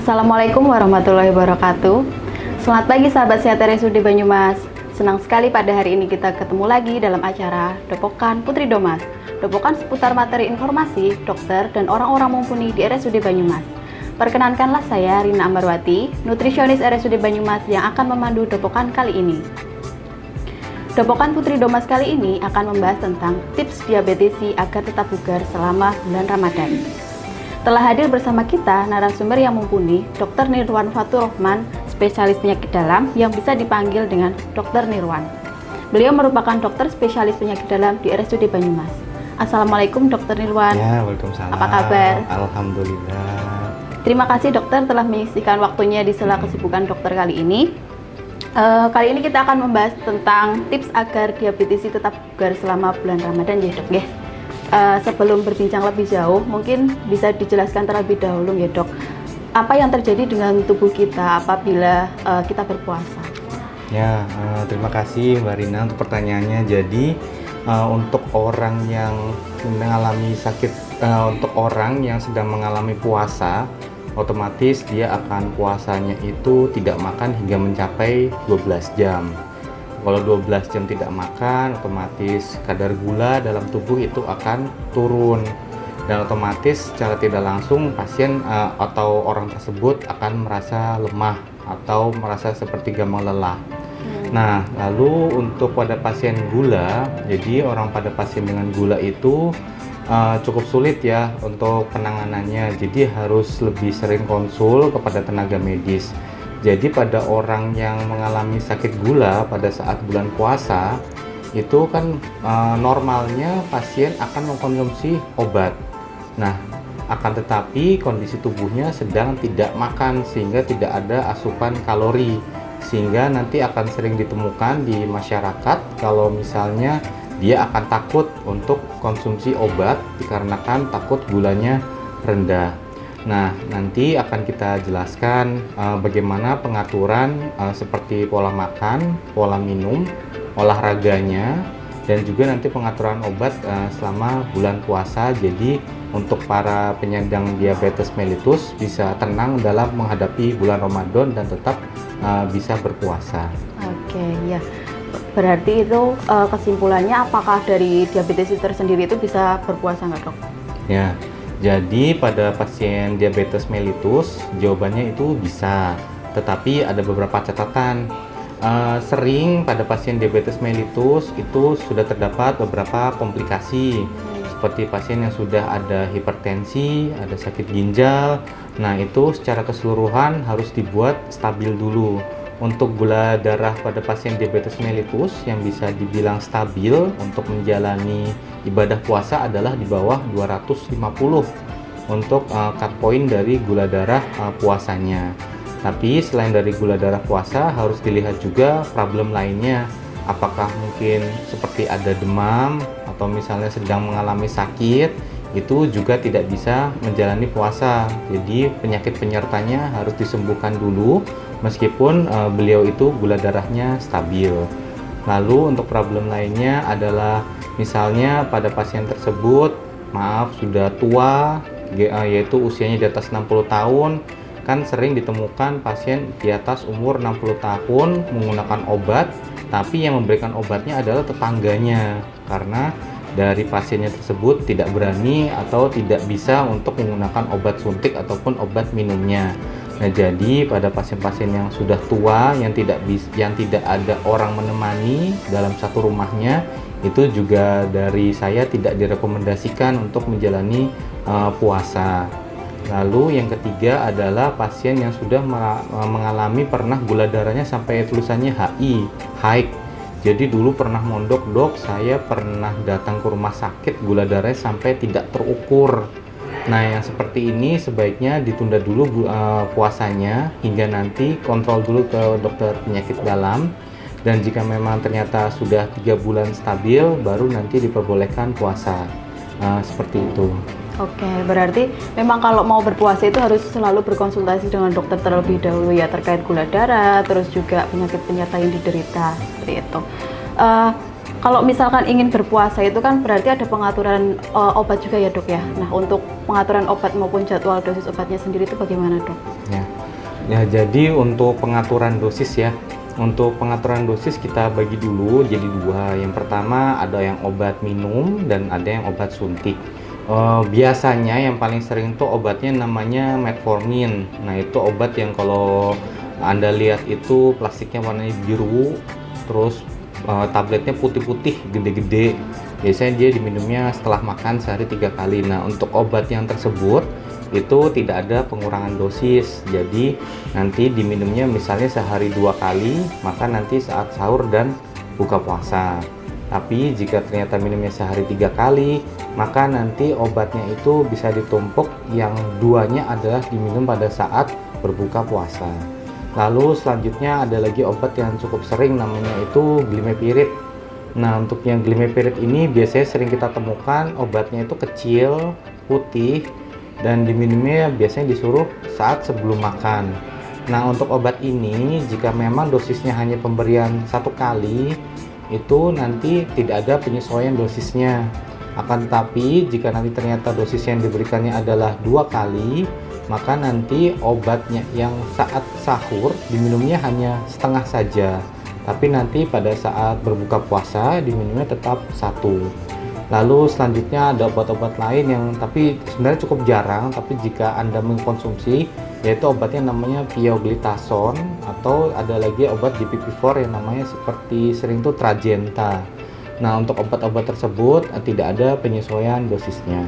Assalamualaikum warahmatullahi wabarakatuh. Selamat pagi sahabat sehat RSUD Banyumas. Senang sekali pada hari ini kita ketemu lagi dalam acara Dopokan Putri Domas. Dopokan seputar materi informasi, dokter, dan orang-orang mumpuni di RSUD Banyumas. Perkenankanlah saya Rina Ambarwati, nutrisionis RSUD Banyumas yang akan memandu Dopokan kali ini. Dopokan Putri Domas kali ini akan membahas tentang tips diabetesi agar tetap bugar selama bulan Ramadan. Telah hadir bersama kita narasumber yang mumpuni, Dr. Nirwan Fatur Rahman, spesialis penyakit dalam yang bisa dipanggil dengan Dr. Nirwan. Beliau merupakan dokter spesialis penyakit dalam di RSUD Banyumas. Assalamualaikum Dr. Nirwan. Ya, waalaikumsalam. Apa kabar? Alhamdulillah. Terima kasih dokter telah mengisikan waktunya di sela kesibukan dokter kali ini. Kali ini kita akan membahas tentang tips agar diabetesi tetap bugar selama bulan Ramadan ya dok ya. Sebelum berbincang lebih jauh, mungkin bisa dijelaskan terlebih dahulu ya dok, apa yang terjadi dengan tubuh kita apabila kita berpuasa? Ya, terima kasih Mbak Rina untuk pertanyaannya. Jadi untuk orang yang mengalami sakit, untuk orang yang sedang mengalami puasa, otomatis dia akan puasanya itu tidak makan hingga mencapai 12 jam. Kalau 12 jam tidak makan, otomatis kadar gula dalam tubuh itu akan turun. Dan otomatis secara tidak langsung pasien atau orang tersebut akan merasa lemah atau merasa seperti gampang lelah. Nah, lalu untuk pada pasien gula, jadi orang pada pasien dengan gula itu cukup sulit ya untuk penanganannya. Jadi harus lebih sering konsul kepada tenaga medis. Jadi pada orang yang mengalami sakit gula pada saat bulan puasa itu kan normalnya pasien akan mengkonsumsi obat. Nah, akan tetapi kondisi tubuhnya sedang tidak makan sehingga tidak ada asupan kalori, sehingga nanti akan sering ditemukan di masyarakat kalau misalnya dia akan takut untuk konsumsi obat dikarenakan takut gulanya rendah. Nah, nanti akan kita jelaskan bagaimana pengaturan seperti pola makan, pola minum, olahraganya, dan juga nanti pengaturan obat selama bulan puasa. Jadi untuk para penyandang diabetes mellitus bisa tenang dalam menghadapi bulan Ramadan dan tetap bisa berpuasa. Oke, ya. Berarti itu kesimpulannya apakah dari diabetes itu tersendiri itu bisa berpuasa nggak dok? Ya. Jadi pada pasien diabetes mellitus jawabannya itu bisa, tetapi ada beberapa catatan. Sering pada pasien diabetes mellitus itu sudah terdapat beberapa komplikasi seperti pasien yang sudah ada hipertensi, ada sakit ginjal. Nah, itu secara keseluruhan harus dibuat stabil dulu. Untuk gula darah pada pasien diabetes mellitus yang bisa dibilang stabil untuk menjalani ibadah puasa adalah di bawah 250 untuk cut point dari gula darah puasanya. Tapi selain dari gula darah puasa harus dilihat juga problem lainnya. Apakah mungkin seperti ada demam atau misalnya sedang mengalami sakit, itu juga tidak bisa menjalani puasa. Jadi penyakit penyertanya harus disembuhkan dulu meskipun beliau itu gula darahnya stabil. Lalu untuk problem lainnya adalah misalnya pada pasien tersebut sudah tua, yaitu usianya di atas 60 tahun. Kan sering ditemukan pasien di atas umur 60 tahun menggunakan obat, tapi yang memberikan obatnya adalah tetangganya, karena dari pasiennya tersebut tidak berani atau tidak bisa untuk menggunakan obat suntik ataupun obat minumnya. Nah, jadi pada pasien-pasien yang sudah tua yang tidak ada orang menemani dalam satu rumahnya, itu juga dari saya tidak direkomendasikan untuk menjalani puasa. Lalu yang ketiga adalah pasien yang sudah mengalami pernah gula darahnya sampai tulisannya HI, high. Jadi dulu pernah mondok, dok, saya pernah datang ke rumah sakit gula darahnya sampai tidak terukur. Nah, yang seperti ini sebaiknya ditunda dulu puasanya hingga nanti kontrol dulu ke dokter penyakit dalam. Dan jika memang ternyata sudah 3 bulan stabil, baru nanti diperbolehkan puasa. Seperti itu. Oke, berarti memang kalau mau berpuasa itu harus selalu berkonsultasi dengan dokter terlebih dahulu ya terkait gula darah, terus juga penyakit penyerta yang diderita seperti itu. Kalau misalkan ingin berpuasa itu kan berarti ada pengaturan obat juga ya dok ya. Nah untuk pengaturan obat maupun jadwal dosis obatnya sendiri itu bagaimana dok? Ya, jadi untuk pengaturan dosis ya, untuk pengaturan dosis kita bagi dulu jadi dua. Yang pertama ada yang obat minum dan ada yang obat suntik. Biasanya yang paling sering tuh obatnya namanya metformin. Nah itu obat yang kalau Anda lihat itu plastiknya warnanya biru, terus tabletnya putih-putih, gede-gede. Biasanya dia diminumnya setelah makan sehari 3 kali. Nah untuk obat yang tersebut itu tidak ada pengurangan dosis, jadi nanti diminumnya misalnya sehari 2 kali, maka nanti saat sahur dan buka puasa. Tapi jika ternyata minumnya sehari 3 kali, maka nanti obatnya itu bisa ditumpuk, yang duanya adalah diminum pada saat berbuka puasa. Lalu selanjutnya ada lagi obat yang cukup sering, namanya itu Glimepirid. Nah untuk yang Glimepirid ini biasanya sering kita temukan obatnya itu kecil, putih, dan diminumnya biasanya disuruh saat sebelum makan. Nah untuk obat ini jika memang dosisnya hanya pemberian 1 kali, itu nanti tidak ada penyesuaian dosisnya. Akan tetapi jika nanti ternyata dosis yang diberikannya adalah 2 kali, maka nanti obatnya yang saat sahur diminumnya hanya setengah saja, tapi nanti pada saat berbuka puasa diminumnya tetap 1. Lalu selanjutnya ada obat-obat lain yang tapi sebenarnya cukup jarang, tapi jika Anda mengkonsumsi, yaitu obatnya namanya pioglitazone, atau ada lagi obat DPP-4 yang namanya seperti sering tuh Trajenta. Nah untuk obat-obat tersebut tidak ada penyesuaian dosisnya.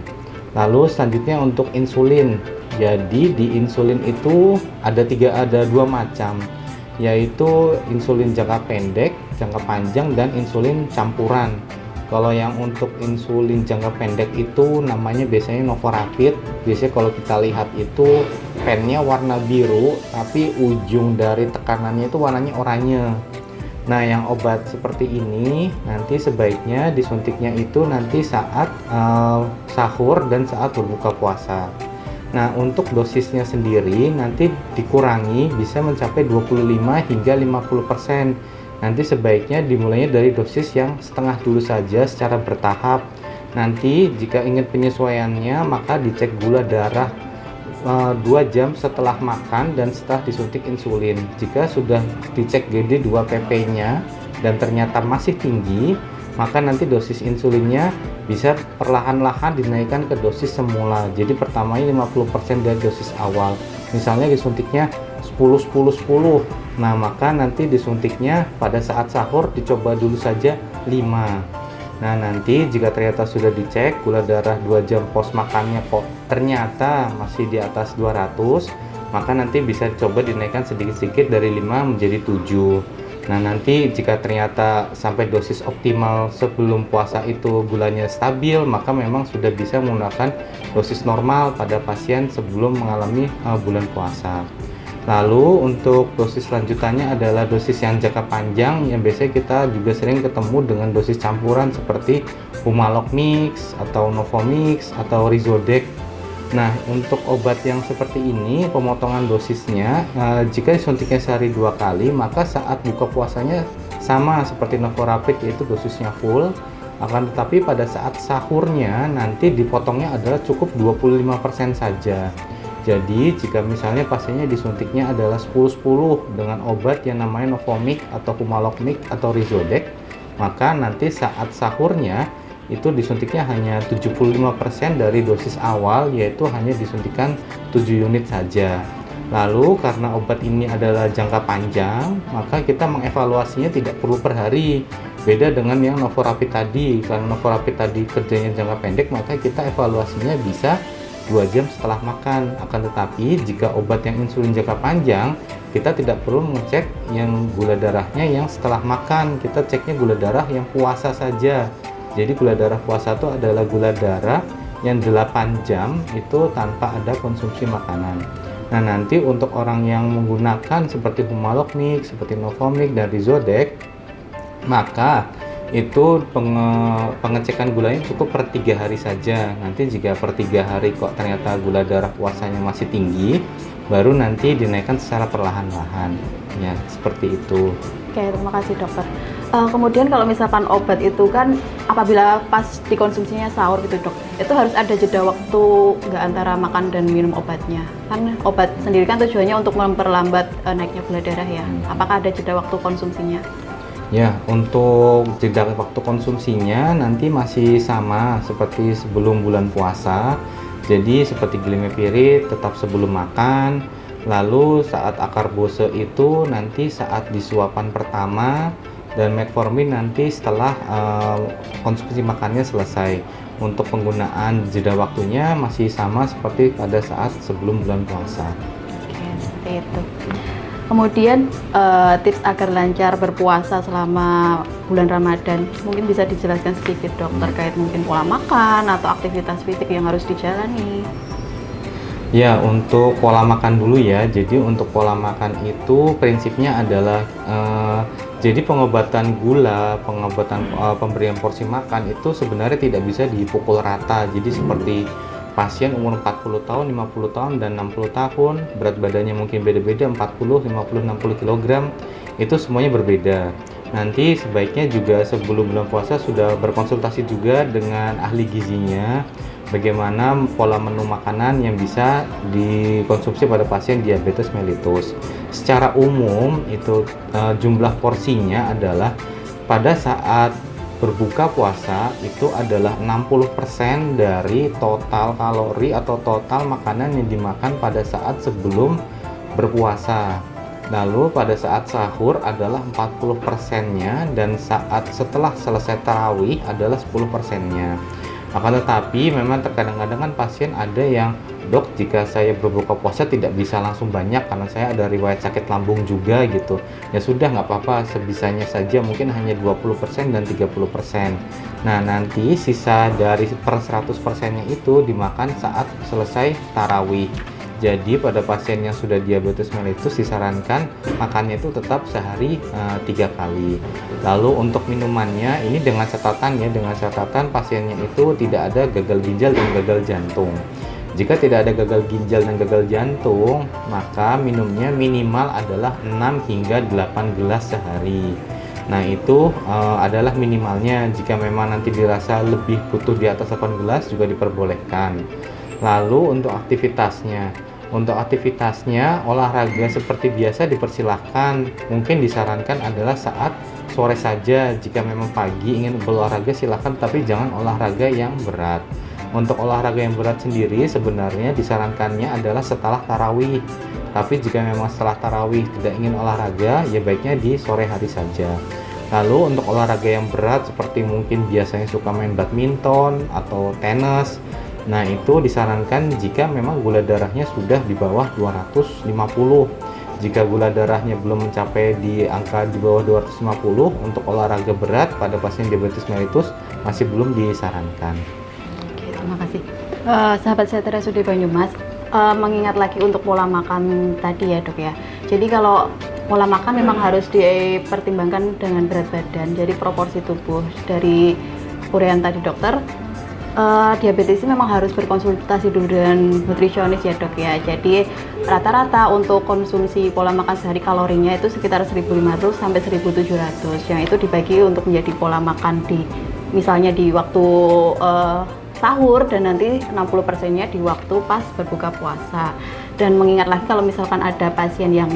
Lalu selanjutnya untuk insulin, jadi di insulin itu ada 2 macam, yaitu insulin jangka pendek, jangka panjang, dan insulin campuran. Kalau yang untuk insulin jangka pendek itu namanya biasanya Novorapid. Biasanya kalau kita lihat itu pennya warna biru, tapi ujung dari tekanannya itu warnanya oranye. Nah yang obat seperti ini nanti sebaiknya disuntiknya itu nanti saat sahur dan saat berbuka puasa. Nah untuk dosisnya sendiri nanti dikurangi bisa mencapai 25 hingga 50%. Nanti sebaiknya dimulainya dari dosis yang setengah dulu saja secara bertahap. Nanti jika ingin penyesuaiannya maka dicek gula darah 2 jam setelah makan dan setelah disuntik insulin. Jika sudah dicek GD2 PP nya dan ternyata masih tinggi, maka nanti dosis insulinnya bisa perlahan-lahan dinaikkan ke dosis semula. Jadi pertamanya 50% dari dosis awal. Misalnya disuntiknya 10-10-10. Nah maka nanti disuntiknya pada saat sahur dicoba dulu saja 5. Nah nanti jika ternyata sudah dicek gula darah 2 jam pos makannya kok ternyata masih di atas 200, maka nanti bisa coba dinaikkan sedikit-sedikit dari 5 menjadi 7. Nah nanti jika ternyata sampai dosis optimal sebelum puasa itu gulanya stabil, maka memang sudah bisa menggunakan dosis normal pada pasien sebelum mengalami bulan puasa. Lalu untuk dosis lanjutannya adalah dosis yang jangka panjang, yang biasanya kita juga sering ketemu dengan dosis campuran seperti Humalog Mix atau Novomix atau Rizodex. Nah untuk obat yang seperti ini pemotongan dosisnya jika disuntiknya sehari 2 kali, maka saat buka puasanya sama seperti Novorapid, yaitu dosisnya full. Akan tetapi pada saat sahurnya nanti dipotongnya adalah cukup 25% saja. Jadi jika misalnya pasiennya disuntiknya adalah 10-10 dengan obat yang namanya Novomix atau Humalog Mix atau Rizodex, maka nanti saat sahurnya itu disuntiknya hanya 75% dari dosis awal, yaitu hanya disuntikan 7 unit saja. Lalu karena obat ini adalah jangka panjang, maka kita mengevaluasinya tidak perlu per hari. Beda dengan yang Novorapid tadi, karena Novorapid tadi kerjanya jangka pendek, maka kita evaluasinya bisa 2 jam setelah makan. Akan tetapi jika obat yang insulin jangka panjang, kita tidak perlu mengecek yang gula darahnya yang setelah makan, kita ceknya gula darah yang puasa saja. Jadi gula darah puasa itu adalah gula darah yang 8 jam itu tanpa ada konsumsi makanan. Nah nanti untuk orang yang menggunakan seperti Humalog Mix, seperti Novomix dan Rizodex, maka itu pengecekan gulanya cukup per 3 hari saja. Nanti jika per 3 hari kok ternyata gula darah puasanya masih tinggi, baru nanti dinaikkan secara perlahan-lahan ya, seperti itu. Oke, terima kasih dokter. Kemudian kalau misalkan obat itu kan apabila pas dikonsumsinya sahur gitu dok, itu harus ada jeda waktu nggak antara makan dan minum obatnya. Kan obat sendiri kan tujuannya untuk memperlambat naiknya gula darah ya. Apakah ada jeda waktu konsumsinya? Ya, untuk jeda waktu konsumsinya nanti masih sama seperti sebelum bulan puasa. Jadi seperti glimepiride tetap sebelum makan, lalu saat akar bose itu nanti saat di suapan pertama, dan metformin nanti setelah konsumsi makannya selesai. Untuk penggunaan jeda waktunya masih sama seperti pada saat sebelum bulan puasa. Oke, seperti itu. Kemudian tips agar lancar berpuasa selama bulan Ramadan, mungkin bisa dijelaskan sedikit dok terkait mungkin pola makan atau aktivitas fisik yang harus dijalani. Ya, untuk pola makan dulu ya. Jadi untuk pola makan itu prinsipnya adalah jadi pengobatan gula, pemberian porsi makan itu sebenarnya tidak bisa dipukul rata. Jadi seperti pasien umur 40 tahun, 50 tahun, dan 60 tahun, berat badannya mungkin beda-beda, 40, 50, 60 kg, itu semuanya berbeda. Nanti sebaiknya juga sebelum bulan puasa sudah berkonsultasi juga dengan ahli gizinya, bagaimana pola menu makanan yang bisa dikonsumsi pada pasien diabetes mellitus. Secara umum itu jumlah porsinya adalah pada saat berbuka puasa itu adalah 60% dari total kalori atau total makanan yang dimakan pada saat sebelum berpuasa. Lalu pada saat sahur adalah 40%-nya, dan saat setelah selesai tarawih adalah 10%-nya. Akan tetapi memang terkadang-kadang kan pasien ada yang, dok, jika saya berbuka puasa tidak bisa langsung banyak karena saya ada riwayat sakit lambung juga gitu. Ya sudah, nggak apa-apa, sebisanya saja, mungkin hanya 20% dan 30%. Nah, nanti sisa dari per 100%-nya itu dimakan saat selesai tarawih. Jadi pada pasien yang sudah diabetes mellitus disarankan makannya itu tetap sehari 3 kali. Lalu untuk minumannya ini dengan catatan ya, dengan catatan pasiennya itu tidak ada gagal ginjal dan gagal jantung. Jika tidak ada gagal ginjal dan gagal jantung, maka minumnya minimal adalah 6 hingga 8 gelas sehari. Nah, itu adalah minimalnya. Jika memang nanti dirasa lebih butuh di atas 8 gelas juga diperbolehkan. Lalu untuk aktivitasnya olahraga seperti biasa dipersilahkan. Mungkin disarankan adalah saat sore saja. Jika memang pagi ingin berolahraga silahkan, tapi jangan olahraga yang berat. Untuk olahraga yang berat sendiri sebenarnya disarankannya adalah setelah tarawih. Tapi jika memang setelah tarawih tidak ingin olahraga, ya baiknya di sore hari saja. Lalu untuk olahraga yang berat seperti mungkin biasanya suka main badminton atau tenis, nah itu disarankan jika memang gula darahnya sudah di bawah 250. Jika gula darahnya belum mencapai di angka di bawah 250, untuk olahraga berat pada pasien diabetes mellitus masih belum disarankan. Oke, terima kasih. Sahabat sehat RSUD Banyumas, mengingat lagi untuk pola makan tadi ya dok ya. Jadi kalau pola makan memang harus dipertimbangkan dengan berat badan. Jadi proporsi tubuh dari uraian tadi dokter. Diabetes ini memang harus berkonsultasi dulu dengan nutrisionis ya dok ya. Jadi rata-rata untuk konsumsi pola makan sehari kalorinya itu sekitar 1.500 sampai 1.700, yang itu dibagi untuk menjadi pola makan di misalnya di waktu sahur, dan nanti 60%-nya di waktu pas berbuka puasa. Dan mengingat lagi kalau misalkan ada pasien yang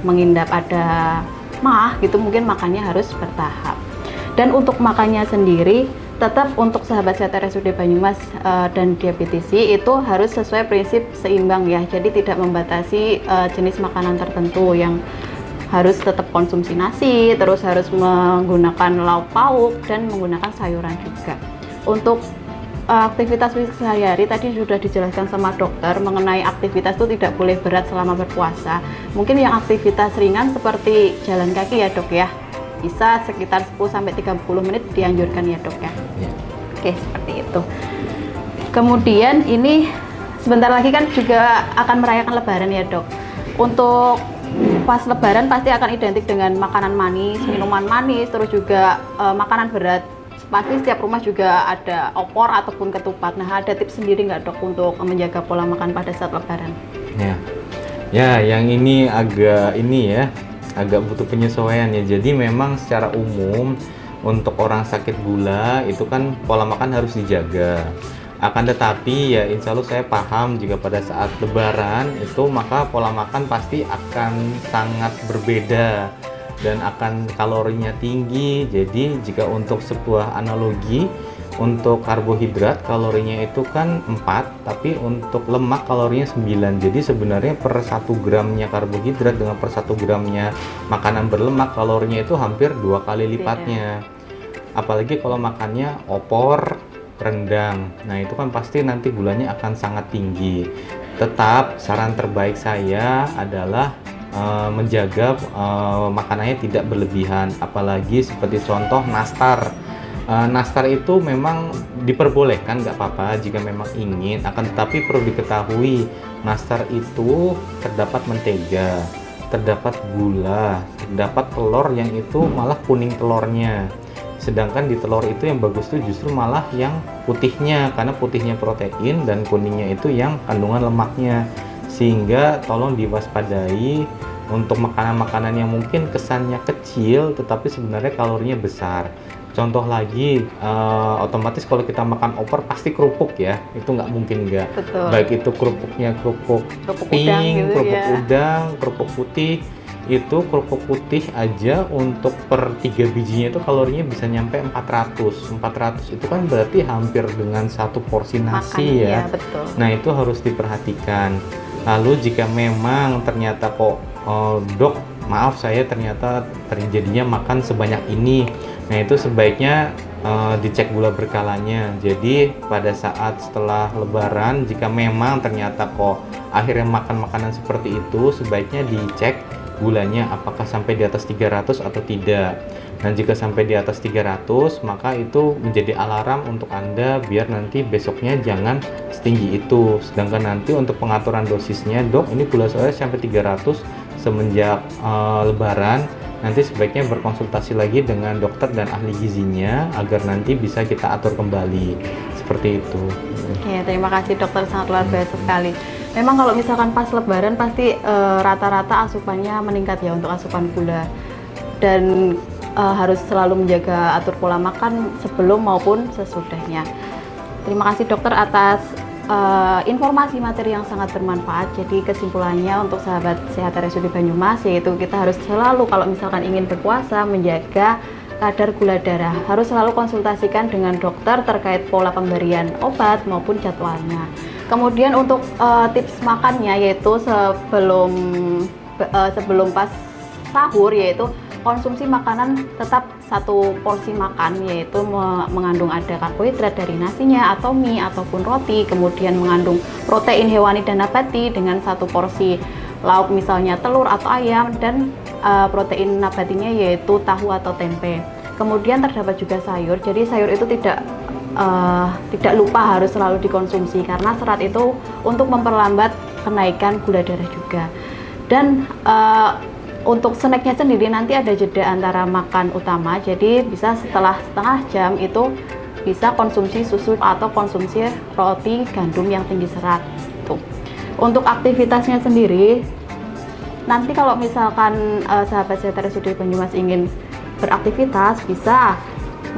mengidap ada MAH gitu, mungkin makannya harus bertahap. Dan untuk makannya sendiri tetap untuk sahabat sehat RSUD Banyumas dan diabetesi itu harus sesuai prinsip seimbang ya. Jadi tidak membatasi jenis makanan tertentu, yang harus tetap konsumsi nasi, terus harus menggunakan lauk pauk dan menggunakan sayuran juga. Untuk aktivitas fisik sehari-hari tadi sudah dijelaskan sama dokter mengenai aktivitas itu tidak boleh berat selama berpuasa. Mungkin yang aktivitas ringan seperti jalan kaki ya dok ya, bisa sekitar 10-30 menit dianjurkan ya dok ya. Oke, seperti itu. Kemudian ini sebentar lagi kan juga akan merayakan lebaran ya dok. Untuk pas lebaran pasti akan identik dengan makanan manis, minuman manis, terus juga makanan berat. Pasti setiap rumah juga ada opor ataupun ketupat. Nah, ada tips sendiri nggak dok untuk menjaga pola makan pada saat lebaran? Ya, yang ini agak ini ya, agak butuh penyesuaian ya. Jadi memang secara umum untuk orang sakit gula itu kan pola makan harus dijaga. Akan tetapi ya insya Allah saya paham jika pada saat lebaran itu maka pola makan pasti akan sangat berbeda dan akan kalorinya tinggi. Jadi jika untuk sebuah analogi, untuk karbohidrat kalorinya itu kan 4, tapi untuk lemak kalorinya 9. Jadi sebenarnya per 1 gramnya karbohidrat dengan per 1 gramnya makanan berlemak kalorinya itu hampir 2 kali lipatnya. Apalagi kalau makannya opor, rendang. Nah, itu kan pasti nanti gulanya akan sangat tinggi. Tetap saran terbaik saya adalah menjaga makanannya tidak berlebihan, apalagi seperti contoh nastar. Nastar itu memang diperbolehkan, nggak apa-apa jika memang ingin, akan tetapi perlu diketahui nastar itu terdapat mentega, terdapat gula, terdapat telur yang itu malah kuning telurnya. Sedangkan di telur itu yang bagus tuh justru malah yang putihnya, karena putihnya protein dan kuningnya itu yang kandungan lemaknya. Sehingga tolong diwaspadai untuk makanan-makanan yang mungkin kesannya kecil tetapi sebenarnya kalorinya besar. Contoh lagi, otomatis kalau kita makan opor pasti kerupuk ya, itu nggak mungkin nggak. Betul. Baik itu kerupuknya kerupuk pink, udang gitu kerupuk ya. udang, kerupuk putih. Itu kerupuk putih aja untuk per 3 bijinya itu kalorinya bisa nyampe 400. 400 itu kan berarti hampir dengan satu porsi nasi ya. Betul. Nah, itu harus diperhatikan. Lalu jika memang ternyata kok dok, maaf saya ternyata terjadinya makan sebanyak ini. Nah, itu sebaiknya dicek gula berkalanya. Jadi pada saat setelah lebaran jika memang ternyata kok akhirnya makan makanan seperti itu, sebaiknya dicek gulanya apakah sampai di atas 300 atau tidak. Dan jika sampai di atas 300, maka itu menjadi alarm untuk Anda biar nanti besoknya jangan setinggi itu. Sedangkan nanti untuk pengaturan dosisnya, dok ini gula saya sampai 300 semenjak lebaran, nanti sebaiknya berkonsultasi lagi dengan dokter dan ahli gizinya agar nanti bisa kita atur kembali. Seperti itu. Ya, terima kasih dokter, sangat luar biasa sekali. Memang kalau misalkan pas lebaran pasti rata-rata asupannya meningkat ya untuk asupan gula. Dan harus selalu menjaga atur pola makan sebelum maupun sesudahnya. Terima kasih dokter atas informasi materi yang sangat bermanfaat. Jadi kesimpulannya untuk sahabat sehat RSUD Banyumas yaitu kita harus selalu kalau misalkan ingin berpuasa menjaga kadar gula darah. Harus selalu konsultasikan dengan dokter terkait pola pemberian obat maupun jadwalnya. Kemudian untuk tips makannya yaitu sebelum pas sahur yaitu konsumsi makanan tetap satu porsi makan yaitu mengandung ada karbohidrat dari nasinya atau mie ataupun roti, kemudian mengandung protein hewani dan nabati dengan satu porsi lauk misalnya telur atau ayam dan protein nabatinya yaitu tahu atau tempe. Kemudian terdapat juga sayur, jadi sayur itu tidak lupa harus selalu dikonsumsi karena serat itu untuk memperlambat kenaikan gula darah juga. Dan untuk snacknya sendiri nanti ada jeda antara makan utama, jadi bisa setelah setengah jam itu bisa konsumsi susu atau konsumsi roti gandum yang tinggi serat. Tuh. Untuk aktivitasnya sendiri, nanti kalau misalkan sahabat sehat RSUD Banyumas ingin beraktivitas bisa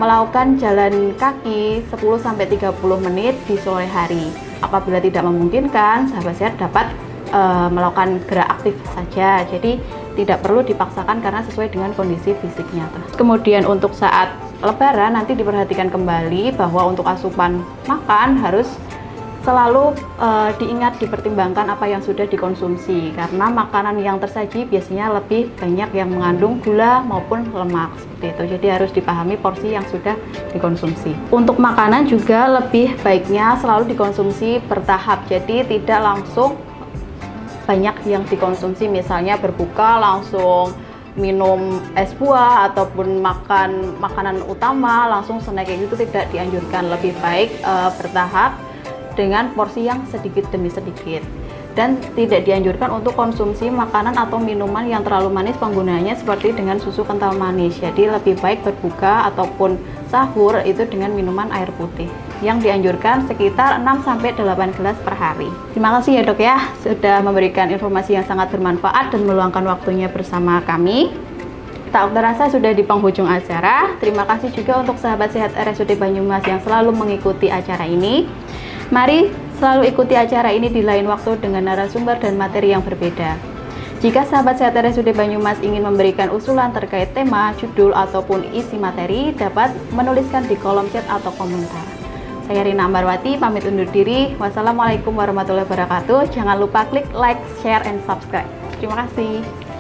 melakukan jalan kaki 10-30 menit di sore hari. Apabila tidak memungkinkan, sahabat sehat dapat melakukan gerak aktif saja. Jadi tidak perlu dipaksakan karena sesuai dengan kondisi fisiknya. Kemudian untuk saat lebaran nanti diperhatikan kembali bahwa untuk asupan makan harus selalu diingat, dipertimbangkan apa yang sudah dikonsumsi karena makanan yang tersaji biasanya lebih banyak yang mengandung gula maupun lemak seperti itu. Jadi harus dipahami porsi yang sudah dikonsumsi. Untuk makanan juga lebih baiknya selalu dikonsumsi bertahap. Jadi tidak langsung banyak yang dikonsumsi, misalnya berbuka langsung minum es buah ataupun makan makanan utama langsung snack itu tidak dianjurkan. Lebih baik bertahap dengan porsi yang sedikit demi sedikit, dan tidak dianjurkan untuk konsumsi makanan atau minuman yang terlalu manis penggunaannya seperti dengan susu kental manis. Jadi lebih baik berbuka ataupun sahur itu dengan minuman air putih. yang dianjurkan sekitar 6-8 gelas per hari. Terima kasih ya dok ya, sudah memberikan informasi yang sangat bermanfaat dan meluangkan waktunya bersama kami. Tak terasa sudah di penghujung acara. Terima kasih juga untuk sahabat sehat RSUD Banyumas yang selalu mengikuti acara ini. Mari selalu ikuti acara ini di lain waktu dengan narasumber dan materi yang berbeda. Jika sahabat sehat RSUD Banyumas ingin memberikan usulan terkait tema, judul, ataupun isi materi, dapat menuliskan di kolom chat atau komentar. Saya Rina Ambarwati, pamit undur diri. Wassalamualaikum warahmatullahi wabarakatuh. Jangan lupa klik like, share, and subscribe. Terima kasih.